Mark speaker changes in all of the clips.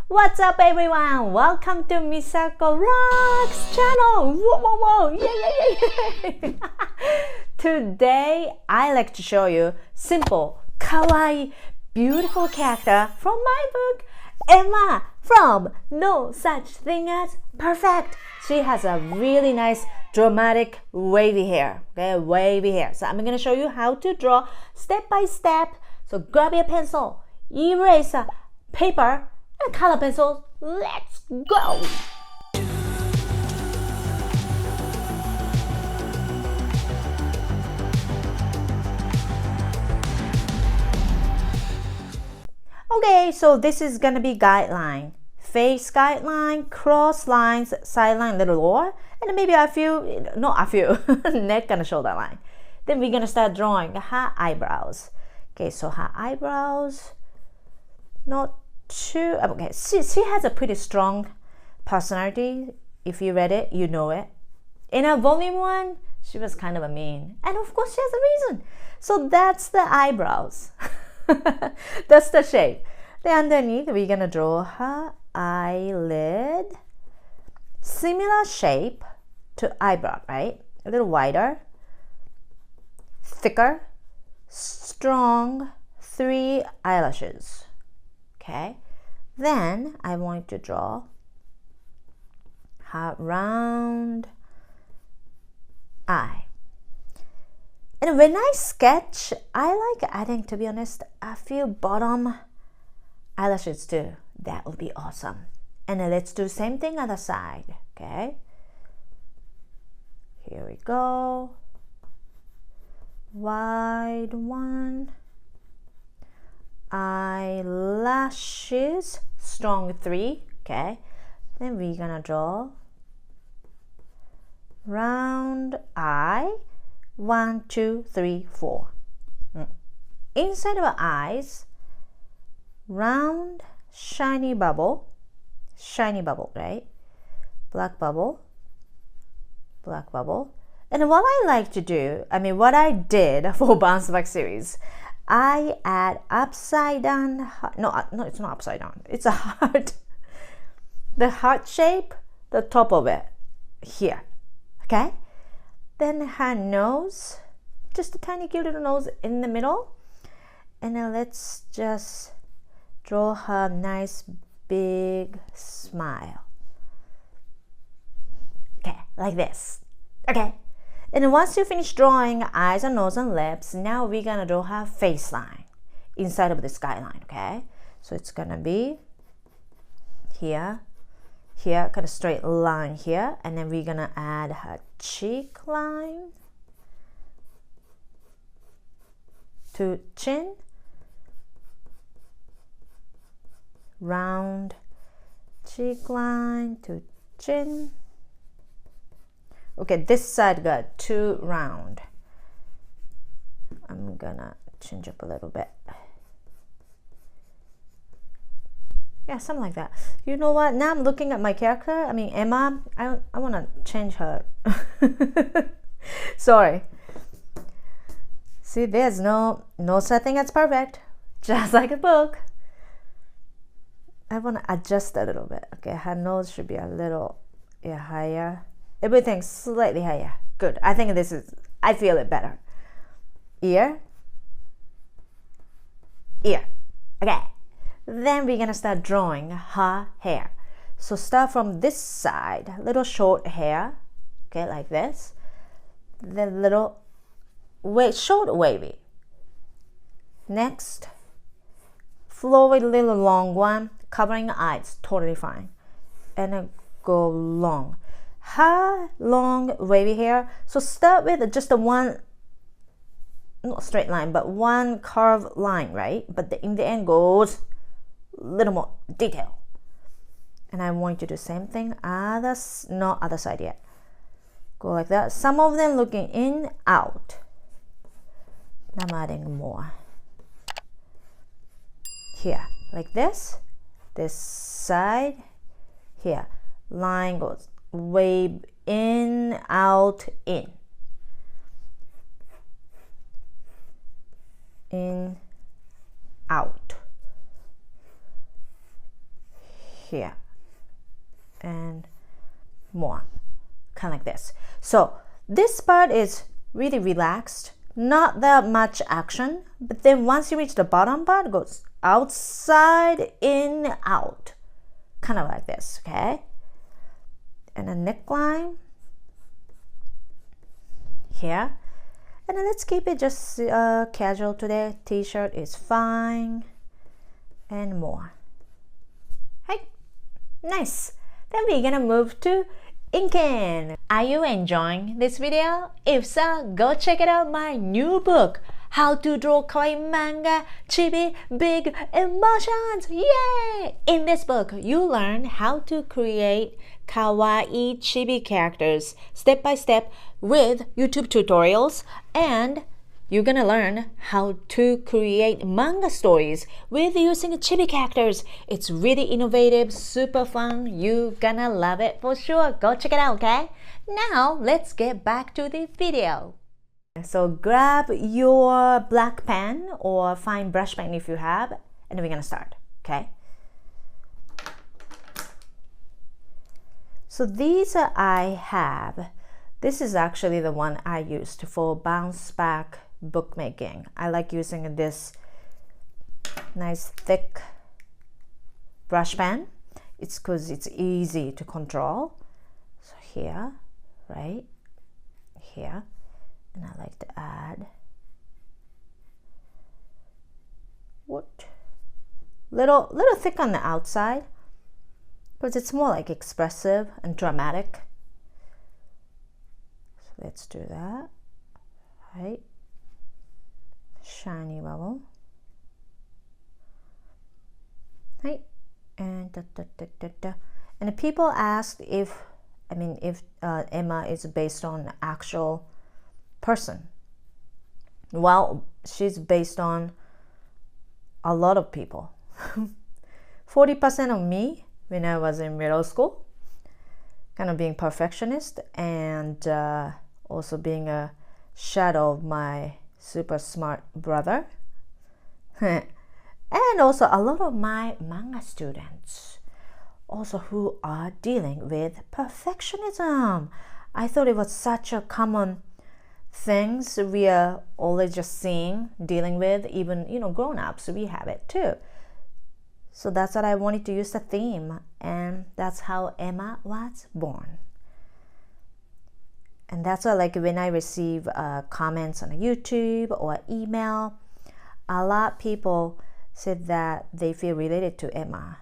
Speaker 1: What's up everyone? Welcome to Misako Rocks channel! Whoa, whoa, whoa! Yay, yay, yay! Today, I like to show you simple, kawaii, beautiful character from my book, Emma from No Such Thing as Perfect. She has a really nice, dramatic, wavy hair. Okay, wavy hair. So I'm going to show you how to draw step by step. So grab your pencil, eraser, paper, and color pencils. Let's go! Okay, so this is gonna be guideline. Face guideline, cross lines, sideline, little lower, and maybe neck and shoulder line. Then we're gonna start drawing her eyebrows. Okay, so her eyebrows, not too, okay, she has a pretty strong personality. If you read it, you know it. In her volume 1, she was kind of a mean. And of course, she has a reason. So that's the eyebrows. That's the shape. Then underneath, we're gonna draw her eyelid. Similar shape to eyebrow, right? A little wider, thicker, strong, 3 eyelashes. Okay, then I want to draw her round eye. And when I sketch, I like adding, to be honest, a few bottom eyelashes too. That would be awesome. And then let's do the same thing other side. Okay, here we go. Wide one. Eyelashes, strong 3. Okay, then we're gonna draw round eye. 1, 2, 3, 4. Inside of our eyes, round shiny bubble, right? Black bubble. And what I like to do, what I did for Bounce Back series, I add upside down, no, it's not upside down, it's a heart. The heart shape, the top of it, here, okay? Then her nose, just a tiny cute little nose in the middle. And then let's just draw her nice big smile. Okay, like this, okay? And then once you finish drawing eyes and nose and lips, now we're gonna draw her face line inside of this guideline, okay? So it's gonna be here, kind of straight line here, and then we're gonna add her cheek line to chin, round cheek line to chin. Okay, this side got too round. I'm gonna change up a little bit. Yeah, something like that. You know what? Now I'm looking at my character. Emma. I want to change her. Sorry. See, there's no such thing as perfect. Just like a book. I want to adjust a little bit. Okay, her nose should be a little higher. Everything slightly higher. Good. I think I feel it better. Ear. Okay. Then we're gonna start drawing her hair. So start from this side, little short hair, okay, like this. Then little short wavy. Next, flowy little long one, covering eyes, totally fine. And then go long. Her long wavy hair. So start with just one, not straight line, but one curved line, right? But in the end goes little more detail. And I want you to do the same thing, not other side yet. Go like that. Some of them looking in, out. I'm adding more. Here, like this. This side, here. Line goes wave in, out, in. In, out. here, and more, kind of like this. So this part is really relaxed, not that much action, but then once you reach the bottom part, it goes outside, in, out, kind of like this, okay? And a neckline here, and then let's keep it just casual today. T-shirt is fine, and more. Hey, nice. Then we're gonna move to inking. Are you enjoying this video? If so, go check it out my new book, How to Draw Kawaii Manga, Chibi, Big Emotions. Yay! In this book, you learn how to create kawaii chibi characters step by step with YouTube tutorials, and you're gonna learn how to create manga stories with using chibi characters. It's really innovative, super fun. You're gonna love it for sure. Go check it out, okay? Now, let's get back to the video. So grab your black pen or fine brush pen if you have, and then we're gonna start, okay? So these I have. This is actually the one I used for bounce back bookmaking. I like using this nice thick brush pen. It's because it's easy to control. So here, right here, and I like to add little thick on the outside because it's more like expressive and dramatic. So let's do that, right? Shiny bubble, right? And and people asked if Emma is based on an actual person. Well, she's based on a lot of people. 40% of me when I was in middle school, kind of being perfectionist, and also being a shadow of my super smart brother. And also a lot of my manga students also who are dealing with perfectionism. I thought it was such a common things we are always just seeing, dealing with, even grown-ups, we have it too. So that's what I wanted to use the theme, and that's how Emma was born. And that's why, like, when I receive comments on YouTube or email, a lot of people said that they feel related to Emma.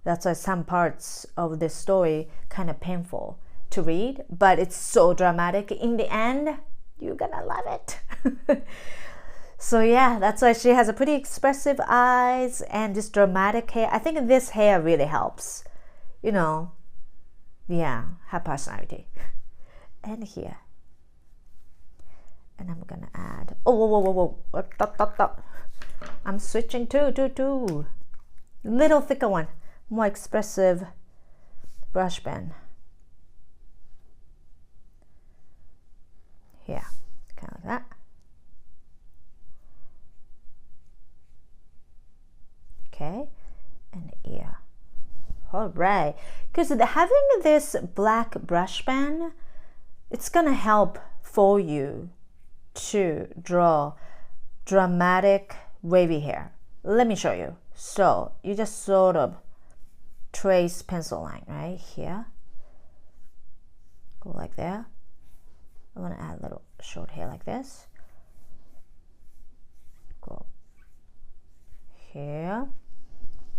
Speaker 1: That's why some parts of the story kind of painful to read, but it's so dramatic. In the end, you're gonna love it. So yeah, that's why she has a pretty expressive eyes and this dramatic hair. I think this hair really helps, yeah, her personality. And here, and I'm gonna add, whoa, stop. I'm switching to little thicker one, more expressive brush pen. Here, kind of like that. Okay, and the ear. All right, because having this black brush pen, it's gonna help for you to draw dramatic wavy hair. Let me show you. So you just sort of trace pencil line right here, go like that. I want to add a little short hair like this, go here.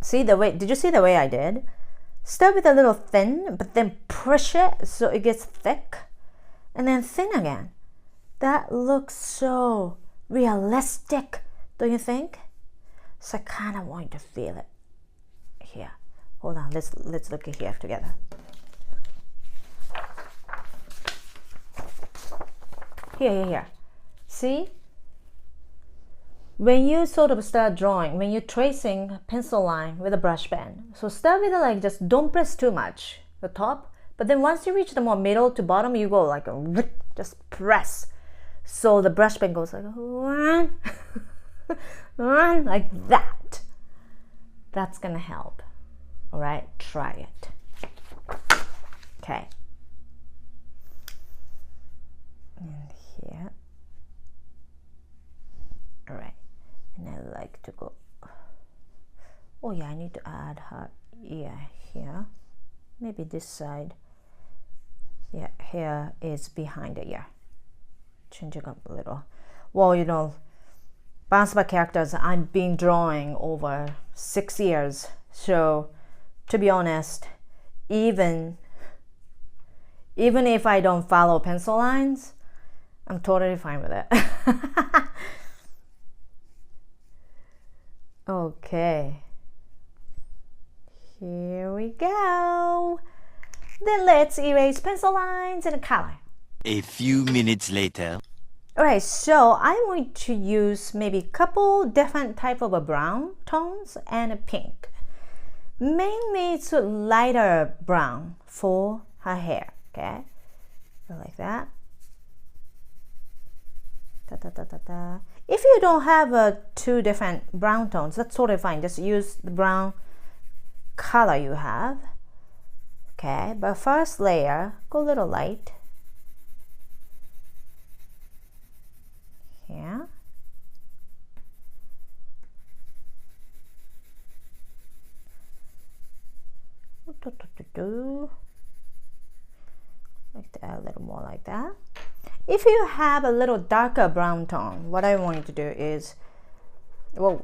Speaker 1: See the way, did you see the way I did? Start with a little thin, but then push it so it gets thick, and then thin again. That looks so realistic, don't you think? So I kind of want you to feel it here. Hold on, let's look at here together. Here. See? When you sort of start drawing, when you're tracing pencil line with a brush pen, so start with like, just don't press too much the top, but then once you reach the more middle to bottom, you go like just press. So the brush pen goes like like that. That's gonna help. All right, try it. Okay. And here. All right. And I like to go. Oh yeah, I need to add her ear here. Maybe this side. Yeah, hair is behind the ear. Changing up a little. Well, you know, Bounce Back characters I've been drawing over 6 years. So, to be honest, even if I don't follow pencil lines, I'm totally fine with it. Okay. Here we go. Then let's erase pencil lines and color.
Speaker 2: A few minutes later.
Speaker 1: Alright, so I'm going to use maybe a couple different type of brown tones and a pink. Mainly it's a lighter brown for her hair, okay? So like that. Da, da, da, da, da. If you don't have two different brown tones, that's totally fine. Just use the brown color you have. Okay, but first layer, go a little light. Here. Like to add a little more like that. If you have a little darker brown tone, what I want you to do is, well,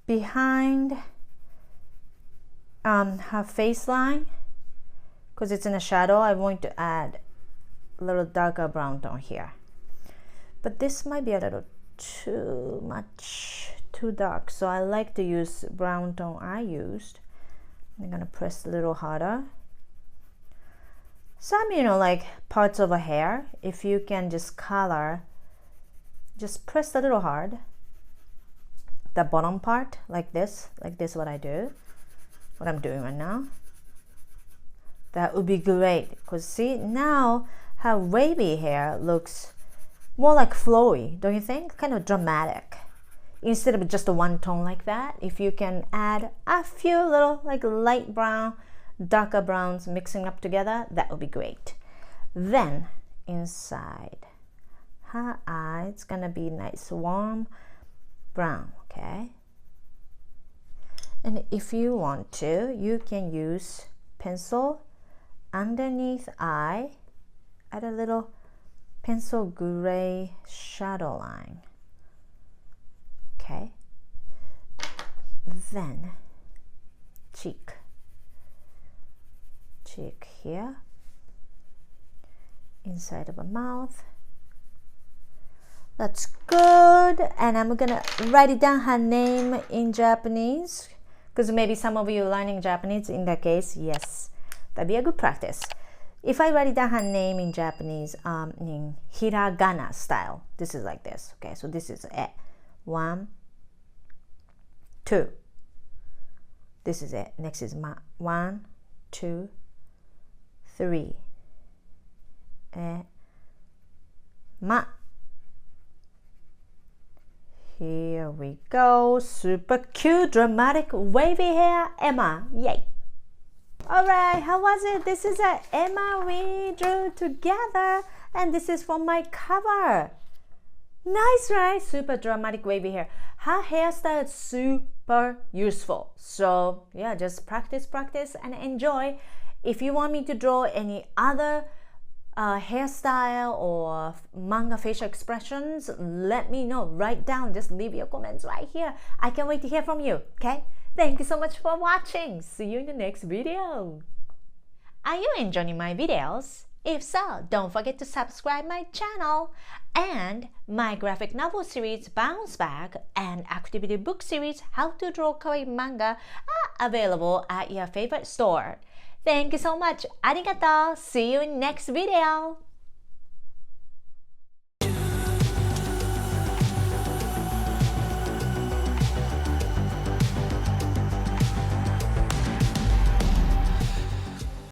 Speaker 1: behind her face line, because it's in a shadow, I want to add a little darker brown tone here. But this might be a little too much, too dark, so I like to use brown tone I used. I'm gonna press a little harder. Some, you know, like parts of a hair, if you can just color, just press a little hard. The bottom part, like this what I do, what I'm doing right now. That would be great, because see, now her wavy hair looks more like flowy, don't you think? Kind of dramatic. Instead of just a one tone like that, if you can add a few little like light brown, darker browns mixing up together, that would be great. Then inside her eye, it's gonna be nice warm brown, okay? And if you want to, you can use pencil underneath eye, add a little pencil gray shadow line. Okay, then cheek here, inside of a mouth. That's good. And I'm gonna write it down her name in Japanese, because maybe some of you are learning Japanese. In that case, yes, that'd be a good practice. If I write it down her name in Japanese, in hiragana style, this is like this. Okay, so this is it. 1, 2. This is it. Next is ma. 1, 2, 3. Ma. Here we go. Super cute, dramatic, wavy hair, Emma. Yay! Alright, how was it? This is a Emma we drew together, and this is from my cover. Nice, right? Super dramatic wavy hair. Her hairstyle is super useful. So yeah, just practice and enjoy. If you want me to draw any other hairstyle or manga facial expressions, let me know. Write down, just leave your comments right here. I can't wait to hear from you, okay? Thank you so much for watching. See you in the next video. Are you enjoying my videos? If so, don't forget to subscribe my channel. And my graphic novel series Bounce Back and activity book series How to Draw Kawaii Manga are available at your favorite store. Thank you so much. Arigato. See you in next video.